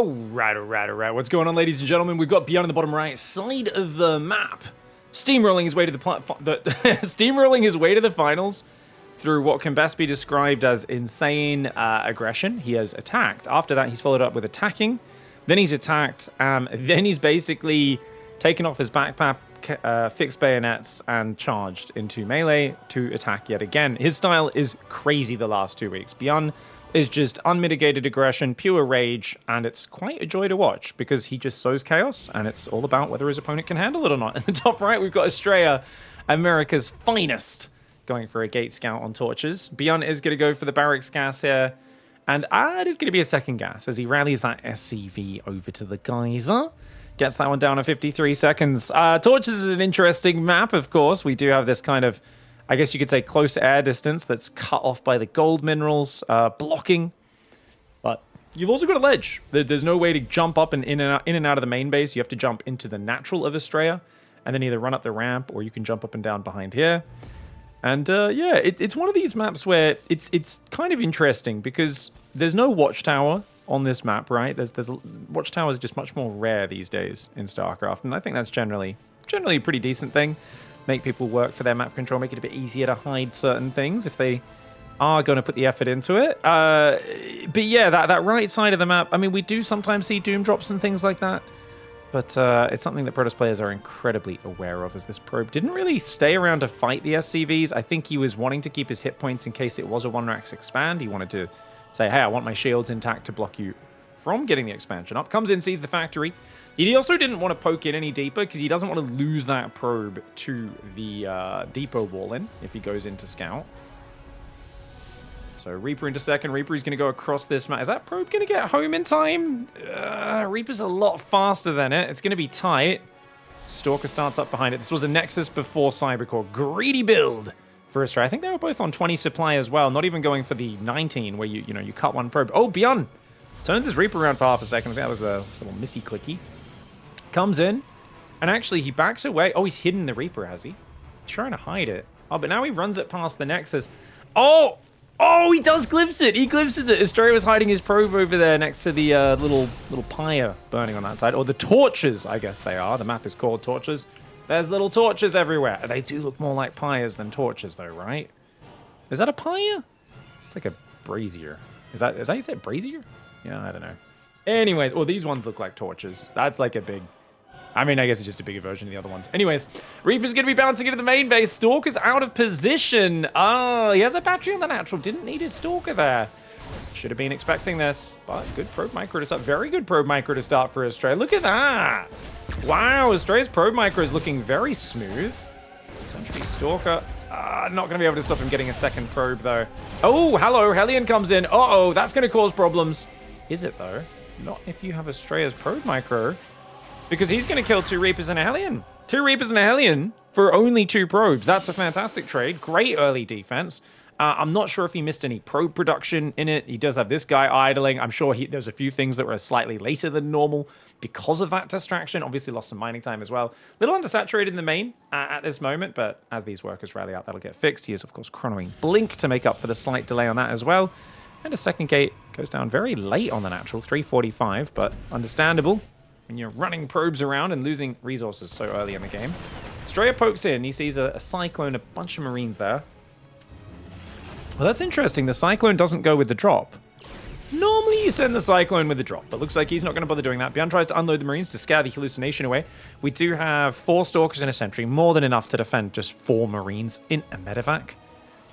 Alright. What's going on, ladies and gentlemen? We've got BYUN on the bottom right side of the map. Steamrolling his way to steamrolling his way to the finals through what can best be described as insane aggression. He has attacked. After that, he's followed up with attacking. Then he's attacked. Then he's basically taken off his backpack, fixed bayonets, and charged into melee to attack yet again. His style is crazy the last 2 weeks. BYUN is just unmitigated aggression, pure rage, and it's quite a joy to watch because he just sows chaos, and it's all about whether his opponent can handle it or not. In the top right, we've got ASTREA, America's finest, going for a gate scout on torches. BYUN is going to go for the barracks gas here, and it is going to be a second gas as he rallies that SCV over to the geyser. Gets that one down in 53 seconds. Torches is an interesting map, of course. We do have this kind of, I guess you could say, close air distance that's cut off by the gold minerals, blocking. But you've also got a ledge. There's no way to jump up and in and out of the main base. You have to jump into the natural of ASTREA, and then either run up the ramp, or you can jump up and down behind here. And yeah, it's one of these maps where it's kind of interesting because there's no watchtower on this map, right? There's watchtower is just much more rare these days in StarCraft, and I think that's generally a pretty decent thing. Make people work for their map control, make it a bit easier to hide certain things if they are going to put the effort into it. But yeah, that right side of the map, I mean, we do sometimes see doom drops and things like that, but it's something that Protoss players are incredibly aware of, as this probe didn't really stay around to fight the SCVs. I think he was wanting to keep his hit points in case it was a one-rax expand. He wanted to say, hey, I want my shields intact to block you from getting the expansion up. Comes in, sees the factory. He also didn't want to poke in any deeper because he doesn't want to lose that probe to the depot wall in if he goes into scout. So Reaper into second. Reaper is going to go across this map. Is that probe going to get home in time? Reaper's a lot faster than it. It's going to be tight. Stalker starts up behind it. This was a Nexus before Cybercore. Greedy build for ASTREA. I think they were both on 20 supply as well. Not even going for the 19 where you cut one probe. Oh, BYUN turns his Reaper around for half a second. I think that was a little missy clicky. Comes in, and actually he backs away. Oh, he's hidden the Reaper, has he? He's trying to hide it. Oh, but now he runs it past the Nexus. Oh, he does glimpse it. He glimpses it. ASTREA was hiding his probe over there next to the little pyre burning on that side. Or the torches, I guess they are. The map is called torches. There's little torches everywhere. They do look more like pyres than torches, though, right? Is that a pyre? It's like a brazier. Is that how you say it? Brazier? Yeah, I don't know. Anyways, these ones look like torches. That's like a big... I mean, I guess it's just a bigger version of the other ones. Anyways, Reaper's going to be bouncing into the main base. Stalker's out of position. Oh, he has a battery on the natural. Didn't need his Stalker there. Should have been expecting this. But good probe micro to start. Very good probe micro to start for ASTREA. Look at that. Wow, ASTREA's probe micro is looking very smooth. Essentially, Stalker... not going to be able to stop him getting a second probe, though. Oh, hello. Hellion comes in. Uh-oh, that's going to cause problems. Is it, though? Not if you have ASTREA's probe micro. Because he's going to kill 2 Reapers and a Hellion. 2 Reapers and a Hellion for only 2 probes. That's a fantastic trade. Great early defense. I'm not sure if he missed any probe production in it. He does have this guy idling. I'm sure there's a few things that were slightly later than normal because of that distraction. Obviously lost some mining time as well. A little undersaturated in the main at this moment, but as these workers rally out, that'll get fixed. He is, of course, chronoing Blink to make up for the slight delay on that as well. And a second gate goes down very late on the natural, 345, but understandable when you're running probes around and losing resources so early in the game. ASTREA pokes in. He sees a Cyclone, a bunch of Marines there. Well, that's interesting. The Cyclone doesn't go with the drop. Normally you send the Cyclone with the drop, but looks like he's not going to bother doing that. BYUN tries to unload the Marines to scare the hallucination away. We do have 4 Stalkers and a Sentry, more than enough to defend just 4 Marines in a medevac.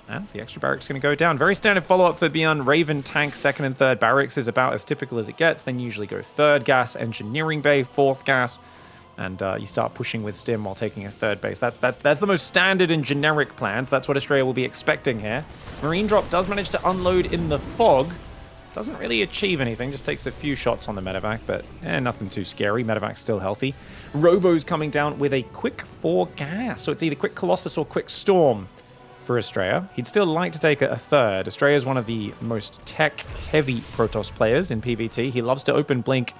And the extra barracks is going to go down. Very standard follow-up for BYUN. Raven tank, 2nd and 3rd barracks is about as typical as it gets. Then usually go 3rd gas, engineering bay, 4th gas, and you start pushing with stim while taking a 3rd base. That's the most standard and generic plans. That's what ASTREA will be expecting here. Marine drop does manage to unload in the fog. Doesn't really achieve anything, just takes a few shots on the medevac, but nothing too scary. Medevac's still healthy. Robo's coming down with a quick 4 gas, so it's either quick Colossus or quick Storm for ASTREA. He'd still like to take a 3rd. ASTREA is one of the most tech-heavy Protoss players in PvT. He loves to open Blink,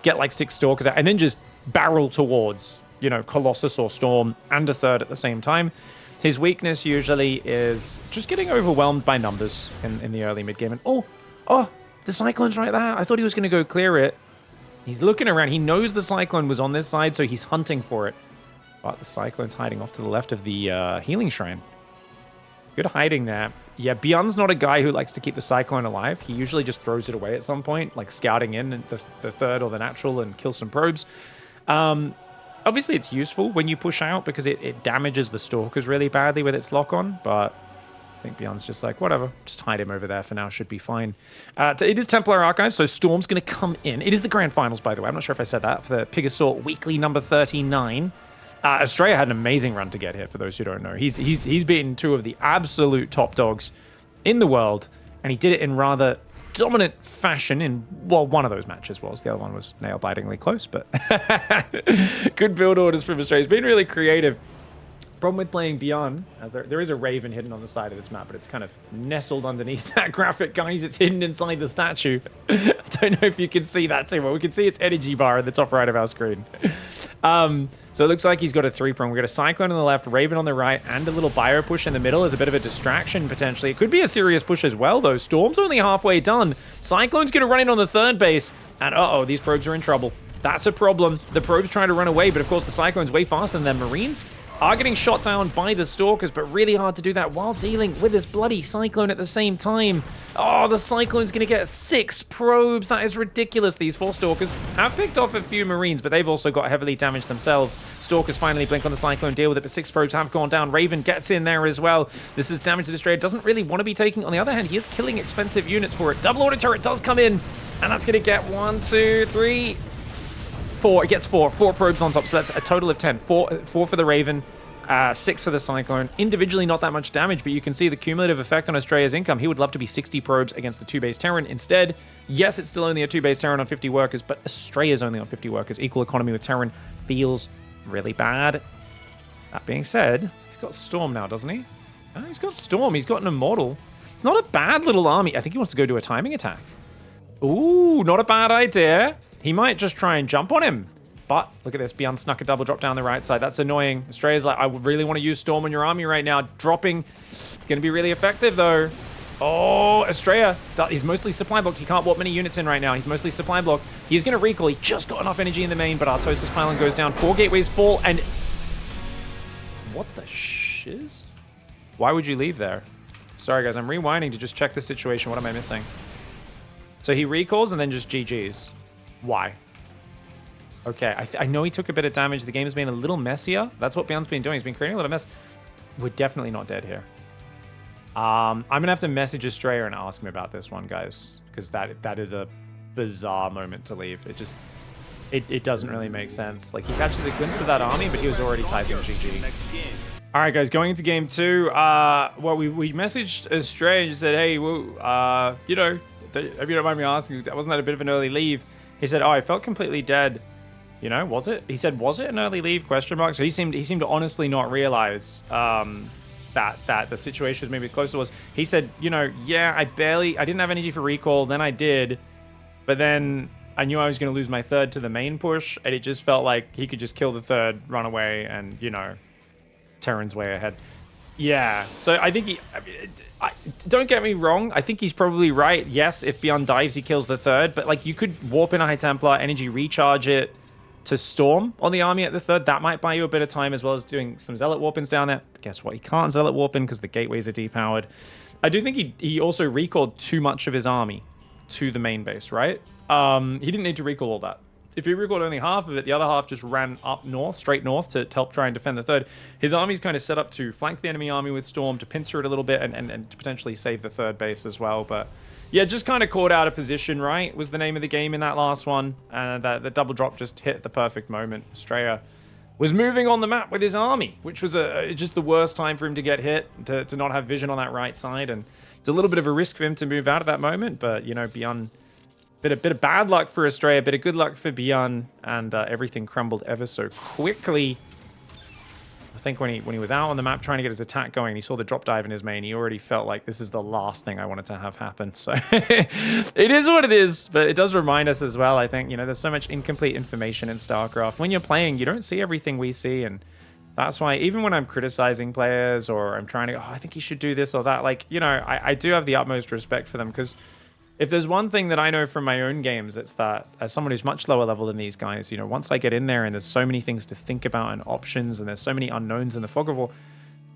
get like 6 Stalkers out, and then just barrel towards, Colossus or Storm and a 3rd at the same time. His weakness usually is just getting overwhelmed by numbers in the early mid-game. And oh, the Cyclone's right there. I thought he was going to go clear it. He's looking around. He knows the Cyclone was on this side, so he's hunting for it. But the Cyclone's hiding off to the left of the Healing Shrine. Good hiding there. Yeah, BYUN's not a guy who likes to keep the Cyclone alive. He usually just throws it away at some point, like scouting in the third or the natural and kill some probes. Obviously, it's useful when you push out because it damages the Stalkers really badly with its lock-on, but I think BYUN's just like, whatever, just hide him over there for now, should be fine. It is Templar Archive, so Storm's going to come in. It is the Grand Finals, by the way. I'm not sure if I said that, for the Pigosaur Weekly number 39. ASTREA had an amazing run to get here, for those who don't know. He's beaten two of the absolute top dogs in the world, and he did it in rather dominant fashion in, well, one of those matches was. The other one was nail-bitingly close, but good build orders from ASTREA. He's been really creative. Problem with playing BYUN, as there is a Raven hidden on the side of this map, but it's kind of nestled underneath that graphic, guys. It's hidden inside the statue. I don't know if you can see that too well. We can see its energy bar at the top right of our screen. So it looks like he's got a 3-prong. We've got a Cyclone on the left, Raven on the right, and a little bio push in the middle as a bit of a distraction, potentially. It could be a serious push as well, though. Storm's only halfway done. Cyclone's going to run in on the third base, and uh-oh, these probes are in trouble. That's a problem. The probes trying to run away, but of course the Cyclone's way faster than their Marines. Are getting shot down by the Stalkers, but really hard to do that while dealing with this bloody Cyclone at the same time. Oh, the Cyclone's going to get 6 probes. That is ridiculous. These 4 Stalkers have picked off a few Marines, but they've also got heavily damaged themselves. Stalkers finally blink on the Cyclone, deal with it, but 6 probes have gone down. Raven gets in there as well. This is damage to the ASTREA. Doesn't really want to be taking. On the other hand, he is killing expensive units for it. Double order turret does come in, and that's going to get 1, 2, 3... 4. It gets 4 probes on top, so that's a total of 10. 4 for the Raven, 6 for the Cyclone. Individually, not that much damage, but you can see the cumulative effect on ASTREA's income. He would love to be 60 probes against the 2-base Terran. Instead, yes, it's still only a 2-base Terran on 50 workers, but ASTREA's only on 50 workers. Equal economy with Terran feels really bad. That being said, he's got Storm now, doesn't he? Oh, he's got Storm. He's got an Immortal. It's not a bad little army. I think he wants to go do a timing attack. Ooh, not a bad idea. He might just try and jump on him. But look at this. BYUN snuck a double drop down the right side. That's annoying. ASTREA's like, I really want to use Storm on your army right now. Dropping. It's going to be really effective, though. Oh, ASTREA. He's mostly supply blocked. He can't warp many units in right now. He's mostly supply blocked. He's going to recall. He just got enough energy in the main, but Artosis Pylon goes down. 4 gateways fall, and... What the shiz? Why would you leave there? Sorry, guys. I'm rewinding to just check the situation. What am I missing? So he recalls and then just GG's. Why? Okay, I know he took a bit of damage. The game has been a little messier. That's what BYUN's been doing. He's been creating a lot of mess. We're definitely not dead here. I'm going to have to message ASTREA and ask him about this one, guys. Because that is a bizarre moment to leave. It doesn't really make sense. Like, he catches a glimpse of that army, but he was already typing GG. All right, guys, going into game 2. Well, we messaged ASTREA and just said, hey, you know, if you don't mind me asking, wasn't that a bit of an early leave? He said, oh, I felt completely dead. You know, was it? He said, was it an early leave? Question mark. So he seemed to honestly not realize that the situation was maybe closer was. He said, you know, yeah, I didn't have energy for recall. Then I did. But then I knew I was going to lose my third to the main push. And it just felt like he could just kill the third, run away, and, you know, Terran's way ahead. Yeah. So I think don't get me wrong. I think he's probably right. Yes, if BYUN dives, he kills the third. But, like, you could warp in a High Templar, energy recharge it to Storm on the army at the third. That might buy you a bit of time, as well as doing some Zealot warpins down there. But guess what? He can't Zealot warpin because the gateways are depowered. I do think he also recalled too much of his army to the main base, right? He didn't need to recall all that. If he recalled only half of it, the other half just ran up north, straight north, to help try and defend the third. His army's kind of set up to flank the enemy army with Storm, to pincer it a little bit, and to potentially save the third base as well. But yeah, just kind of caught out of position, right? Was the name of the game in that last one. And the double drop just hit the perfect moment. ASTREA was moving on the map with his army, which was just the worst time for him to get hit, to not have vision on that right side. And it's a little bit of a risk for him to move out at that moment. But, you know, BYUN... Bit of bad luck for ASTREA, bit of good luck for BYUN, and everything crumbled ever so quickly. I think when he was out on the map trying to get his attack going, he saw the drop dive in his main. He already felt like this is the last thing I wanted to have happen. So it is what it is, but it does remind us as well. I think, you know, there's so much incomplete information in StarCraft. When you're playing, you don't see everything we see, and that's why even when I'm criticizing players or I'm trying to go, oh, I think you should do this or that, like, you know, I do have the utmost respect for them, because If there's one thing that I know from my own games, it's that as someone who's much lower level than these guys, you know, once I get in there and there's so many things to think about and options and there's so many unknowns in the fog of war,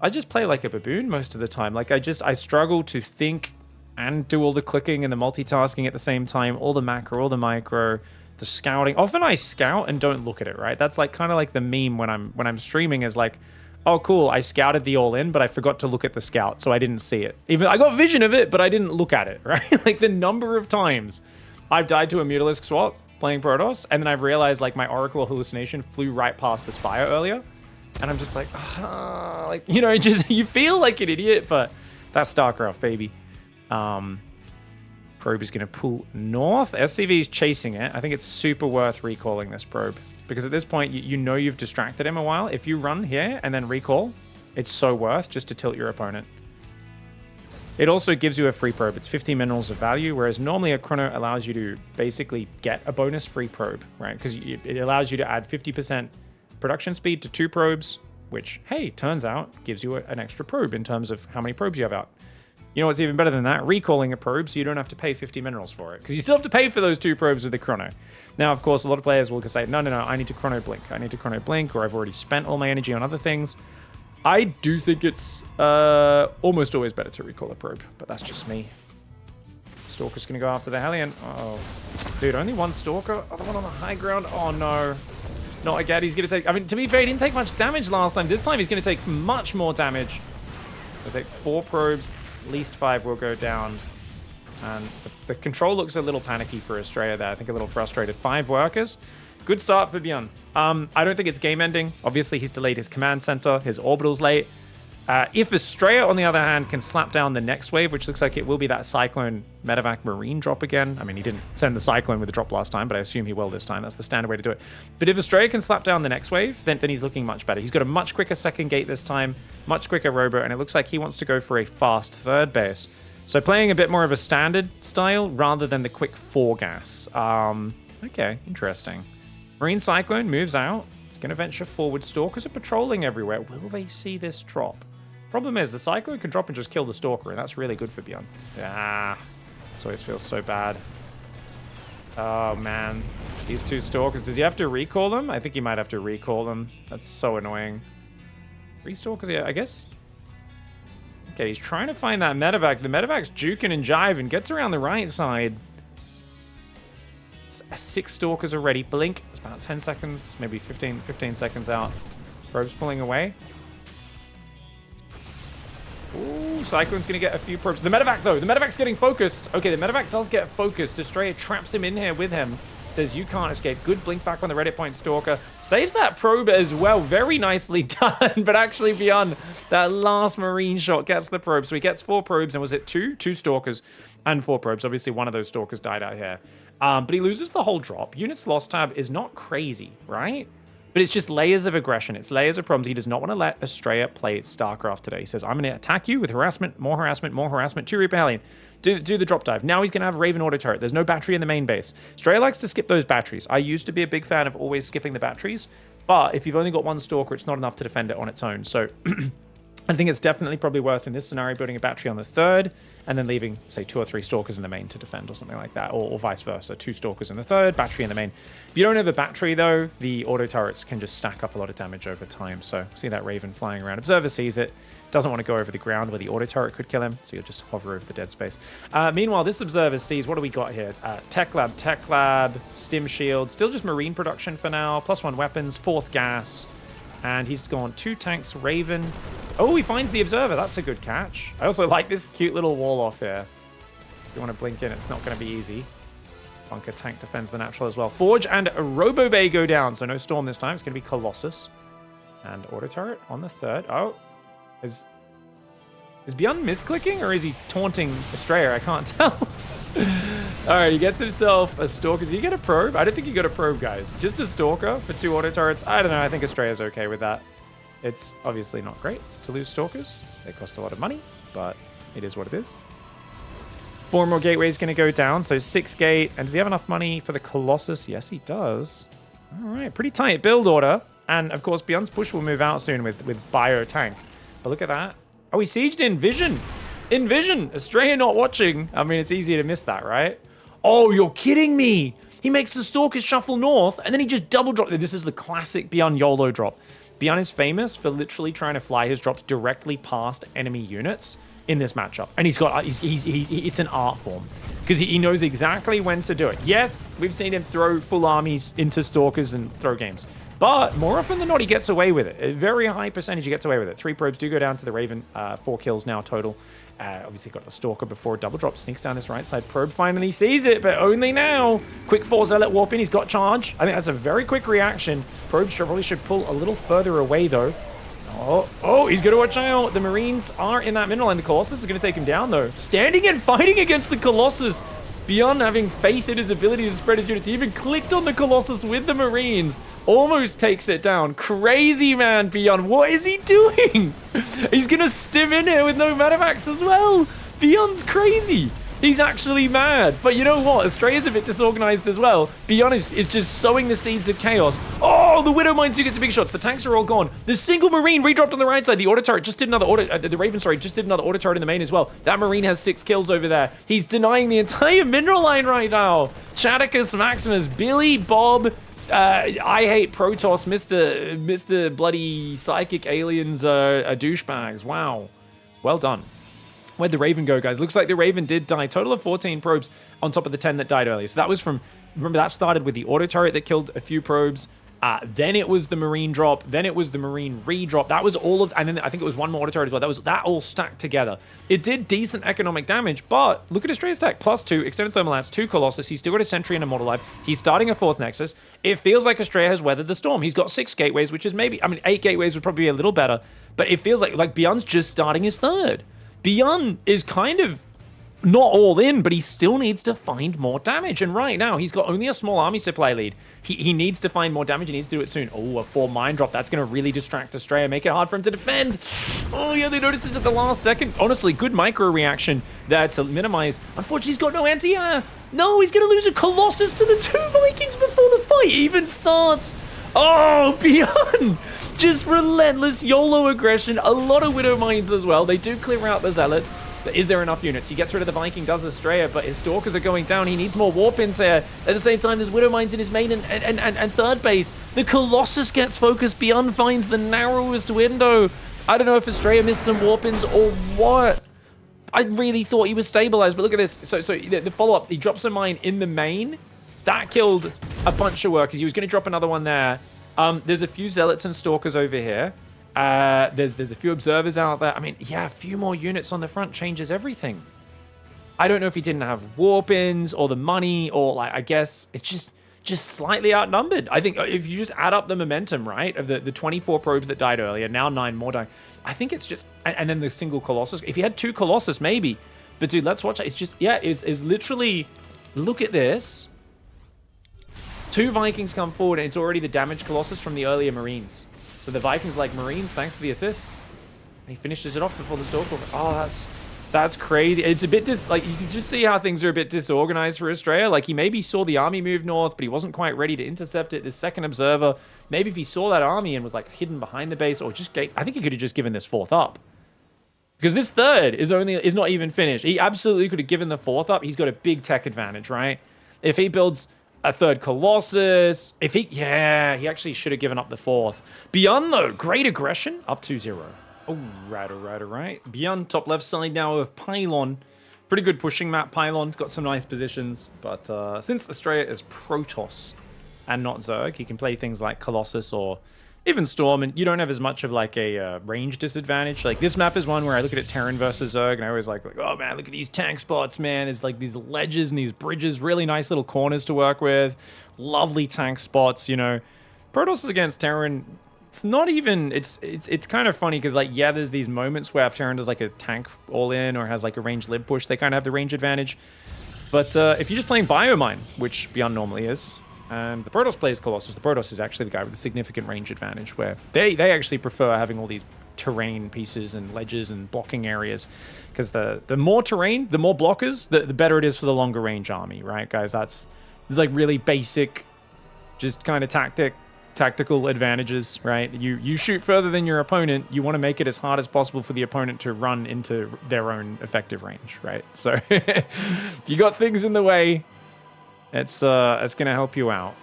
I just play like a baboon most of the time. Like I struggle to think and do all the clicking and the multitasking at the same time, all the macro, all the micro, the scouting. Often I scout and don't look at it, right? That's like kind of like the meme when I'm streaming is like, oh, cool, I scouted the all-in, but I forgot to look at the scout, so I didn't see it. Even I got vision of it, but I didn't look at it, right? Like the number of times I've died to a Mutalisk swap playing Protoss, and then I've realized like my Oracle hallucination flew right past the Spire earlier, and I'm just like, like, you know, just you feel like an idiot, but that's StarCraft, baby. Probe is going to pull north. SCV is chasing it. I think it's super worth recalling this probe. Because at this point, you know you've distracted him a while. If you run here and then recall, it's so worth just to tilt your opponent. It also gives you a free probe. It's 50 minerals of value, whereas normally a chrono allows you to basically get a bonus free probe, right? Because it allows you to add 50% production speed to 2 probes, which, hey, turns out gives you an extra probe in terms of how many probes you have out. You know what's even better than that? Recalling a probe so you don't have to pay 50 minerals for it. Because you still have to pay for those 2 probes with the chrono. Now, of course, a lot of players will say, no, I need to chrono blink. I need to chrono blink, or I've already spent all my energy on other things. I do think it's almost always better to recall a probe, but that's just me. Stalker's going to go after the Hellion. Oh, dude, only one Stalker? Other one on the high ground? Oh, no. Not again. He's going to take... I mean, to be fair, he didn't take much damage last time. This time, he's going to take much more damage. He'll take 4 probes. At least 5 will go down. And the control looks a little panicky for ASTREA there. I think a little frustrated. 5 workers. Good start for BYUN. I don't think it's game ending. Obviously, he's delayed his command center. His orbital's late. If ASTREA, on the other hand, can slap down the next wave, which looks like it will be that Cyclone Medevac Marine drop again. I mean, he didn't send the Cyclone with the drop last time, but I assume he will this time. That's the standard way to do it. But if ASTREA can slap down the next wave, then he's looking much better. He's got a much quicker second gate this time, much quicker robo, and it looks like he wants to go for a fast third base. So playing a bit more of a standard style rather than the quick 4 gas. Okay, interesting. Marine Cyclone moves out. It's going to venture forward. Stalkers are patrolling everywhere. Will they see this drop? Problem is, the Cyclone can drop and just kill the Stalker, and that's really good for BYUN. Ah, this always feels so bad. Oh, man. These 2 Stalkers. Does he have to recall them? I think he might have to recall them. That's so annoying. 3 Stalkers? Yeah, I guess. Okay, he's trying to find that Medevac. The Medevac's juking and jiving. Gets around the right side. 6 Stalkers already. Blink. It's about 10 seconds. Maybe 15 seconds out. Probe's pulling away. Ooh, Cyclone's going to get a few probes. The Medevac, though. The Medevac's getting focused. Okay, the Medevac does get focused. ASTREA traps him in here with him. Says, you can't escape. Good blink back on the Reddit point Stalker. Saves that probe as well. Very nicely done. But actually, BYUN, that last Marine shot gets the probe. So he gets 4 probes. And was it 2? 2 Stalkers and 4 probes. Obviously, one of those Stalkers died out here. But he loses the whole drop. Units lost tab is not crazy, right? But it's just layers of aggression. It's layers of problems. He does not want to let ASTREA play StarCraft today. He says, I'm going to attack you with harassment, more harassment, more harassment. 2 Reaper Hellion. Do the drop dive. Now he's going to have Raven auto turret. There's no battery in the main base. ASTREA likes to skip those batteries. I used to be a big fan of always skipping the batteries. But if you've only got 1 Stalker, it's not enough to defend it on its own. So I think it's definitely probably worth, in this scenario, building a battery on the 3rd and then leaving, say, 2 or 3 Stalkers in the main to defend or something like that, or vice versa. 2 Stalkers in the 3rd, battery in the main. If you don't have a battery, though, the auto turrets can just stack up a lot of damage over time. So see that Raven flying around. Observer sees it, doesn't want to go over the ground where the auto turret could kill him, so you'll just hover over the dead space. Meanwhile, this Observer sees, what do we got here? Tech Lab, Stim Shield, still just Marine production for now, +1 weapons, 4th gas. And he's gone 2 tanks, Raven. Oh, he finds the Observer. That's a good catch. I also like this cute little wall off here. If you want to blink in, it's not going to be easy. Bunker tank defends the natural as well. Forge and a Robo Bay go down. So no Storm this time. It's going to be Colossus. And auto turret on the 3rd. Oh, is BYUN misclicking or is he taunting ASTREA? I can't tell. All right, he gets himself a Stalker. Did he get a probe? I don't think he got a probe, guys. Just a Stalker for 2 auto turrets. I don't know. I think ASTREA's okay with that. It's obviously not great to lose Stalkers. They cost a lot of money, but it is what it is. 4 more gateways going to go down, so 6 gate. And does he have enough money for the Colossus? Yes, he does. All right, pretty tight build order. And, of course, BYUN's push will move out soon with Bio Tank. But look at that. Oh, he sieged in Vision. Envision, ASTREA not watching. I mean, it's easy to miss that, right? Oh, you're kidding me. He makes the Stalkers shuffle north, and then he just double drop. This is the classic BYUN YOLO drop. BYUN is famous for literally trying to fly his drops directly past enemy units in this matchup. And he's got, it's an art form. Because he knows exactly when to do it. Yes, we've seen him throw full armies into Stalkers and throw games. But more often than not, he gets away with it. A very high percentage he gets away with it. 3 probes do go down to the Raven. 4 kills now total. Obviously got the Stalker before double drop. Sneaks down this right side. Probe finally sees it, but only now. Quick 4 Zealot warp in. He's got charge. I think that's a very quick reaction. Probes probably should pull a little further away, though. Oh, he's going to watch out. The Marines are in that middle line. The Colossus is going to take him down, though. Standing and fighting against the Colossus. BYUN having faith in his ability to spread his units. He even clicked on the Colossus with the Marines. Almost takes it down. Crazy, man, BYUN. What is he doing? He's going to stim in here with no Medivacs as well. BYUN's crazy. He's actually mad. But you know what? ASTREA is a bit disorganized as well. BYUN is just sowing the seeds of chaos. Oh, the Widow Mines do get some big shots. The tanks are all gone. The single Marine redropped on the right side. The auto turret just did another auto... the Raven, sorry, just did another auto turret in the main as well. That Marine has 6 kills over there. He's denying the entire mineral line right now. Chadicus, Maximus, Billy, Bob... I hate Protoss, Mr. Bloody Psychic Aliens are douchebags. Wow. Well done. Where'd the Raven go, guys? Looks like the Raven did die. Total of 14 probes on top of the 10 that died earlier. So that was from... Remember, that started with the auto turret that killed a few probes. Then it was the Marine drop. Then it was the Marine redrop. That was all of... And then I think it was one more auto turret as well. That all stacked together. It did decent economic damage, but look at ASTREA's stack. +2, extended thermal lance, 2 Colossus. He's still got a Sentry and a Mortal Life. He's starting a 4th Nexus. It feels like ASTREA has weathered the storm. He's got 6 gateways, which is maybe... I mean, 8 gateways would probably be a little better, but it feels like BYUN's just starting his 3rd. BYUN is kind of not all in, but he still needs to find more damage. And right now, he's got only a small army supply lead. He needs to find more damage. He needs to do it soon. Oh, a 4 mine drop. That's going to really distract ASTREA, make it hard for him to defend. Oh, yeah, they notice this at the last second. Honestly, good micro reaction there to minimize. Unfortunately, he's got no anti-air. No, he's going to lose a Colossus to the 2 Vikings before the fight even starts. Oh, BYUN! Just relentless YOLO aggression. A lot of Widow Mines as well. They do clear out the Zealots. But is there enough units? He gets rid of the Viking, does ASTREA, but his Stalkers are going down. He needs more Warpins here. At the same time, there's Widow Mines in his main and 3rd base. The Colossus gets focused. BYUN finds the narrowest window. I don't know if ASTREA missed some Warpins or what. I really thought he was stabilized, but look at this. So the follow-up, he drops a mine in the main. That killed a bunch of workers. He was going to drop another one there. There's a few Zealots and Stalkers over here. There's a few Observers out there. I mean, yeah, a few more units on the front changes everything. I don't know if he didn't have Warpins or the money or, like, I guess it's just slightly outnumbered. I think if you just add up the momentum, right, of the 24 probes that died earlier, now 9 more dying, I think it's just... And then the single Colossus. If he had 2 Colossus, maybe. But, dude, let's watch it. It's just... Yeah, it's literally... Look at this. 2 Vikings come forward, and it's already the damaged Colossus from the earlier Marines. So the Vikings like Marines, thanks to the assist. He finishes it off before the Stalker. Oh, that's crazy. It's a bit like, you can just see how things are a bit disorganized for ASTREA. Like, he maybe saw the army move north, but he wasn't quite ready to intercept it. The second Observer, maybe if he saw that army and was, like, hidden behind the base, or just I think he could have just given this 4th up. Because this 3rd is not even finished. He absolutely could have given the 4th up. He's got a big tech advantage, right? If he builds a 3rd Colossus, he actually should have given up the 4th. BYUN, though, great aggression, up 2-0. Oh, right. BYUN, top left side now of Pylon. Pretty good pushing map, Pylon. Got some nice positions, but since ASTREA is Protoss and not Zerg, he can play things like Colossus or even Storm, and you don't have as much of like a range disadvantage. Like, this map is one where I look at it Terran versus Zerg, and I always like, oh man, look at these tank spots, man. It's like these ledges and these bridges, really nice little corners to work with. Lovely tank spots, you know. Protoss against Terran, it's not even, it's kind of funny because, like, yeah, there's these moments where if Terran does like a tank all in or has like a ranged lib push, they kind of have the range advantage. But if you're just playing Biomine, which BYUN normally is, and the Protoss plays Colossus. The Protoss is actually the guy with a significant range advantage, where they actually prefer having all these terrain pieces and ledges and blocking areas, because the more terrain, the more blockers, the better it is for the longer range army, right, guys? That's like really basic, just kind of tactic. tactical advantages, right? You shoot further than your opponent. You want to make it as hard as possible for the opponent to run into their own effective range, right? So if you got things in the way, it's going to help you out.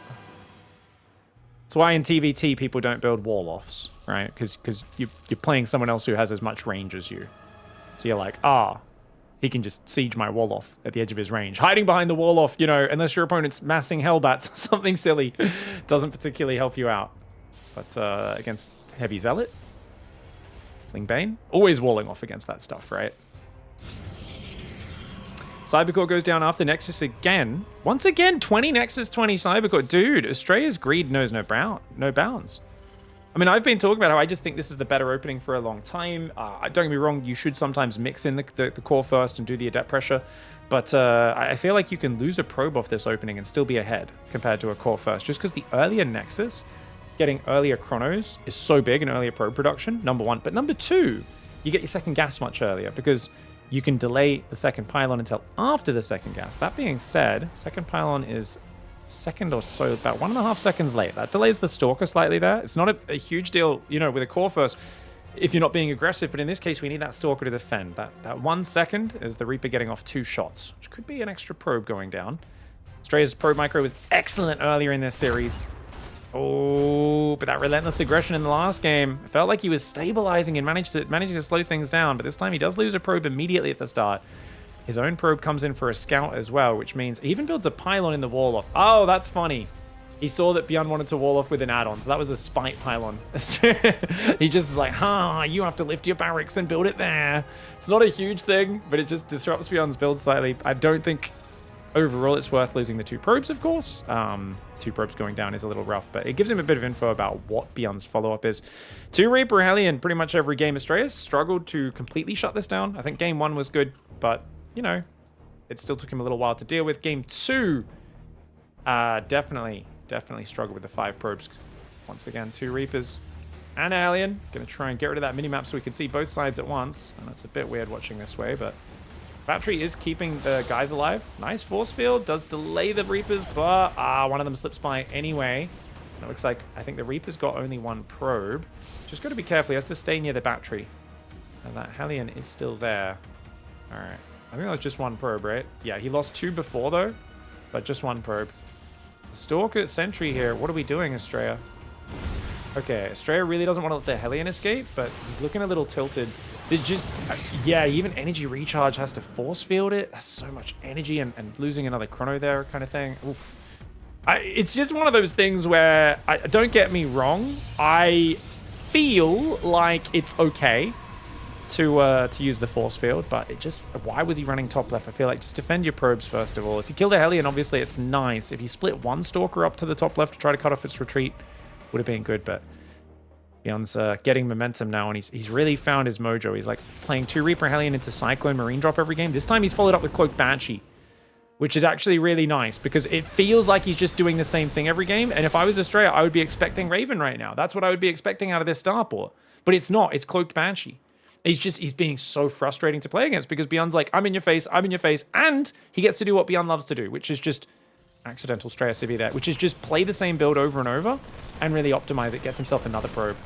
That's why in TvT people don't build wall-offs, right? Because you're playing someone else who has as much range as you. So you're like, he can just siege my wall off at the edge of his range. Hiding behind the wall off, you know, unless your opponent's massing Hellbats or something silly, doesn't particularly help you out. But against Heavy Zealot, Lingbane, always walling off against that stuff, right? Cybercore goes down after Nexus again. Once again, 20 Nexus, 20 Cybercore. Dude, Astrea's greed knows no bounds. I mean, I've been talking about how I just think this is the better opening for a long time. Don't get me wrong, you should sometimes mix in the core first and do the adept pressure. But I feel like you can lose a probe off this opening and still be ahead compared to a core first. Just because the earlier Nexus, getting earlier chronos is so big in earlier probe production, number one. But number two, you get your second gas much earlier because you can delay the second pylon until after the second gas. That being said, second pylon is second or so, about 1.5 seconds late. That delays the Stalker slightly there. It's not a huge deal, you know, with a core first if you're not being aggressive, but in this case, we need that Stalker to defend. That 1 second is the Reaper getting off 2 shots, which could be an extra probe going down. Astrea's probe micro was excellent earlier in this series. Oh, but that relentless aggression in the last game, it felt like he was stabilizing and managing to slow things down, but this time he does lose a probe immediately at the start. His own probe comes in for a scout as well, which means he even builds a pylon in the wall off. Oh, that's funny. He saw that BYUN wanted to wall off with an add-on, so that was a spite pylon. He just is like, you have to lift your barracks and build it there. It's not a huge thing, but it just disrupts BYUN's build slightly. I don't think overall it's worth losing the 2 probes, of course. 2 probes going down is a little rough, but it gives him a bit of info about what BYUN's follow-up is. 2 Reaper Hellion pretty much every game. Astrea's struggled to completely shut this down. I think game 1 was good, but you know, it still took him a little while to deal with. Game 2, definitely struggled with the 5 probes. Once again, 2 Reapers and Alien. Gonna try and get rid of that minimap so we can see both sides at once. And that's a bit weird watching this way, but Battery is keeping the guys alive. Nice force field, does delay the Reapers, but one of them slips by anyway. And it looks like, I think the Reaper's got only 1 probe. Just got to be careful, he has to stay near the battery. And that Hellion is still there. All right. I think that was just 1 probe, right? Yeah, he lost 2 before, though, but just 1 probe. Stalker Sentry here. What are we doing, Astrea? Okay, Astrea really doesn't want to let the Hellion escape, but he's looking a little tilted. There's just... yeah, even Energy Recharge has to force field it. That's so much energy, and losing another chrono there kind of thing. Oof. It's just one of those things where... don't get me wrong. I feel like it's okay to use the force field, but it just, why was he running top left? I feel like just defend your probes first of all. If you kill the Hellion, obviously it's nice. If you split 1 Stalker up to the top left to try to cut off its retreat, would have been good, but BYUN's getting momentum now, and he's really found his mojo. He's like playing 2 Reaper Hellion into Cyclone Marine Drop every game. This time he's followed up with Cloak Banshee, which is actually really nice because it feels like he's just doing the same thing every game. And if I was Astrea, I would be expecting Raven right now. That's what I would be expecting out of this starport, but it's not. It's Cloaked Banshee. He's being so frustrating to play against because BYUN's like, I'm in your face, and he gets to do what BYUN loves to do, which is just accidental Straya Civi there, which is just play the same build over and over and really optimize it, gets himself another probe.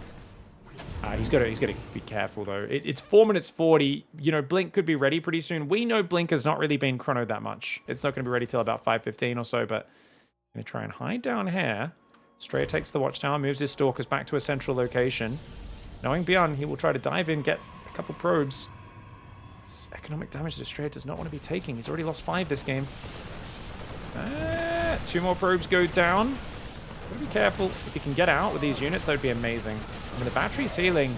He's got to be careful though. It's 4 minutes 40. You know, Blink could be ready pretty soon. We know Blink has not really been chronoed that much. It's not going to be ready till about 5:15 or so, but I'm going to try and hide down here. Straya takes the Watchtower, moves his Stalkers back to a central location. Knowing BYUN, he will try to dive in, get a couple probes. This is economic damage that Astrea does not want to be taking. He's already lost 5 this game. 2 more probes go down. Gotta be careful. If you can get out with these units, that would be amazing. I mean, the battery's healing.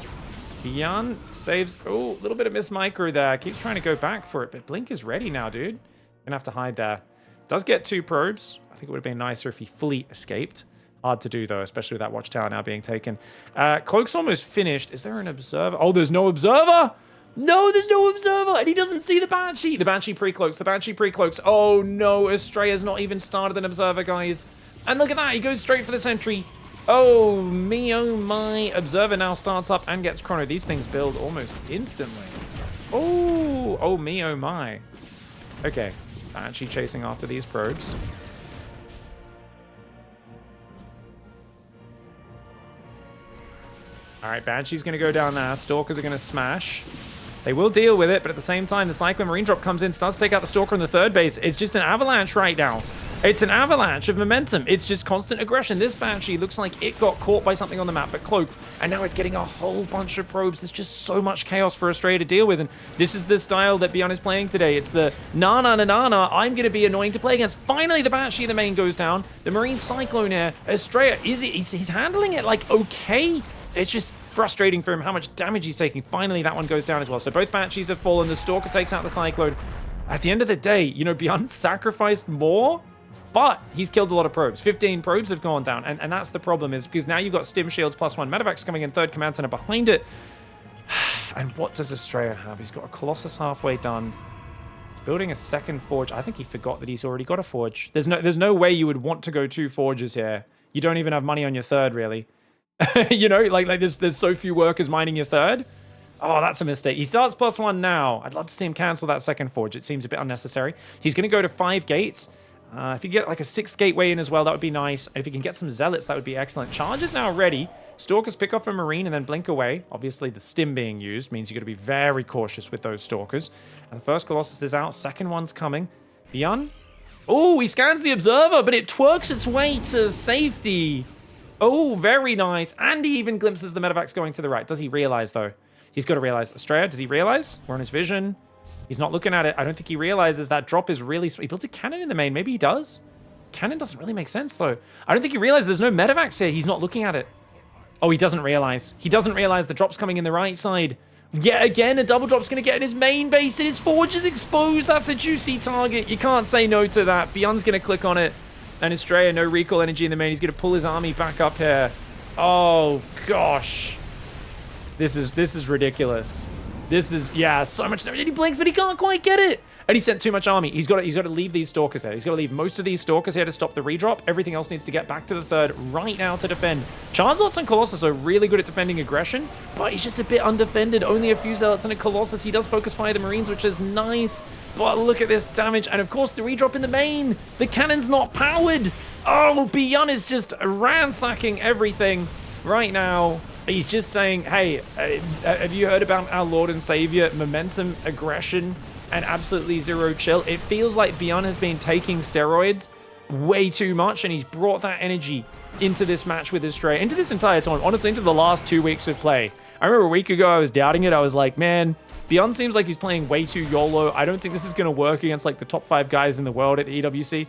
BYUN saves... oh, a little bit of miss micro there. Keeps trying to go back for it, but Blink is ready now, dude. Gonna have to hide there. Does get 2 probes. I think it would have been nicer if he fully escaped. Hard to do, though, especially with that Watchtower now being taken. Cloak's almost finished. Is there an observer? Oh, there's no observer! No, there's no observer! And he doesn't see the Banshee! The Banshee pre-cloaks. The Banshee pre-cloaks. Oh, no. Astrea's not even started an observer, guys. And look at that. He goes straight for the sentry. Oh, me, oh, my. Observer now starts up and gets chrono. These things build almost instantly. Oh, me, oh, my. Okay. Banshee chasing after these probes. All right, Banshee's going to go down there. Stalkers are going to smash. They will deal with it, but at the same time, the Cyclone Marine drop comes in, starts to take out the Stalker on the third base. It's just an avalanche right now. It's an avalanche of momentum. It's just constant aggression. This Banshee looks like it got caught by something on the map, but cloaked, and now it's getting a whole bunch of probes. There's just so much chaos for ASTREA to deal with, and this is the style that BYUN is playing today. It's the na-na-na-na-na, I'm going to be annoying to play against. Finally, the Banshee in the main goes down. The Marine Cyclone here. ASTREA, he's handling it like okay. It's just frustrating for him how much damage he's taking. Finally, that one goes down as well. So both Banshees have fallen. The Stalker takes out the Cyclone. At the end of the day, you know, BYUN sacrificed more, but he's killed a lot of probes. 15 probes have gone down, and that's the problem, is because now you've got Stim Shields +1 Medevacs coming in, third command center behind it. And what does ASTREA have? He's got a Colossus halfway done. Building a second forge. I think he forgot that he's already got a forge. There's no way you would want to go 2 forges here. You don't even have money on your third, really. You know, like there's so few workers mining your third. Oh, that's a mistake. He starts +1 now. I'd love to see him cancel that second forge. It seems a bit unnecessary. He's going to go to 5 gates. If you get like a 6th gateway in as well, that would be nice. And if you can get some zealots, that would be excellent. Charge is now ready. Stalkers pick off a Marine and then blink away. Obviously, the stim being used means you've got to be very cautious with those Stalkers. And the first Colossus is out. Second one's coming. BYUN. Oh, he scans the Observer, but it twerks its way to safety. Oh, very nice. And he even glimpses the Medevacs going to the right. Does he realize, though? He's got to realize. ASTREA, does he realize? We're on his vision. He's not looking at it. I don't think he realizes that drop is really... He built a cannon in the main. Maybe he does. Cannon doesn't really make sense, though. I don't think he realizes there's no Medevacs here. He's not looking at it. Oh, he doesn't realize. He doesn't realize the drop's coming in the right side. Yet again, a double drop's going to get in his main base, and his forge is exposed. That's a juicy target. You can't say no to that. BYUN's going to click on it. And ASTREA, no recall energy in the main. He's going to pull his army back up here. Oh, gosh. This is ridiculous. This is, yeah, so much damage. And he blinks, but he can't quite get it. And he sent too much army. He's got to leave these Stalkers here. He's got to leave most of these Stalkers here to stop the redrop. Everything else needs to get back to the third right now to defend. Chargelots and Colossus are really good at defending aggression, but he's just a bit undefended. Only a few Zealots and a Colossus. He does focus fire the Marines, which is nice. But look at this damage. And of course, the redrop in the main. The cannon's not powered. Oh, BYUN is just ransacking everything right now. He's just saying, hey, have you heard about our Lord and Savior, momentum, aggression, and absolutely zero chill? It feels like BYUN has been taking steroids way too much, and he's brought that energy into this match with ASTREA, into this entire tournament, honestly, into the last 2 weeks of play. I remember a week ago, I was doubting it. I was like, man, BYUN seems like he's playing way too YOLO. I don't think this is going to work against like the top 5 guys in the world at the EWC.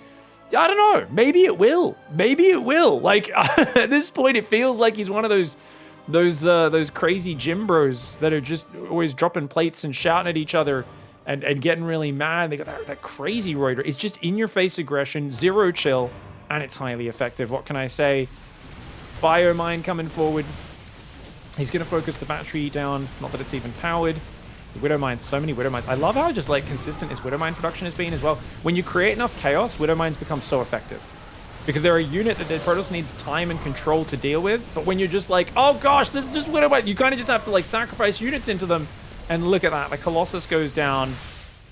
I don't know. Maybe it will. Maybe it will. Like, at this point, it feels like he's one of those crazy gym bros that are just always dropping plates and shouting at each other and getting really mad. They got that crazy roider. It's just in-your-face aggression, zero chill, and it's highly effective. What can I say? Biomine coming forward. He's going to focus the battery down. Not that it's even powered. The Widowmine, so many Widowmines. I love how just like consistent his Widowmine production has been as well. When you create enough chaos, Widowmines become so effective. Because they're a unit that the Protoss needs time and control to deal with. But when you're just like, oh gosh, this is just Widowmine, you kind of just have to like sacrifice units into them. And look at that, the Colossus goes down.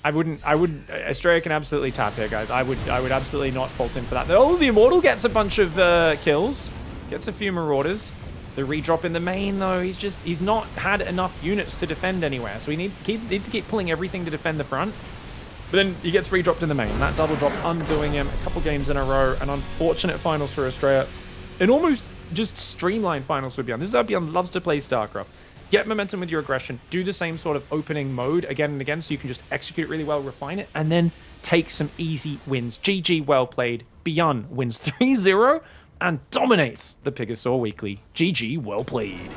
ASTREA can absolutely tap here, guys. I would absolutely not fault him for that. Oh, the Immortal gets a bunch of kills. Gets a few Marauders. The redrop in the main, though, he's not had enough units to defend anywhere. So he needs to keep pulling everything to defend the front. But then he gets redropped in the main. That double drop undoing him a couple games in a row. An unfortunate finals for ASTREA. An almost just streamlined finals for BYUN. This is how BYUN loves to play StarCraft. Get momentum with your aggression. Do the same sort of opening mode again and again so you can just execute it really well, refine it, and then take some easy wins. GG, well played. BYUN wins 3-0 and dominates the Pigosaur Weekly. GG, well played.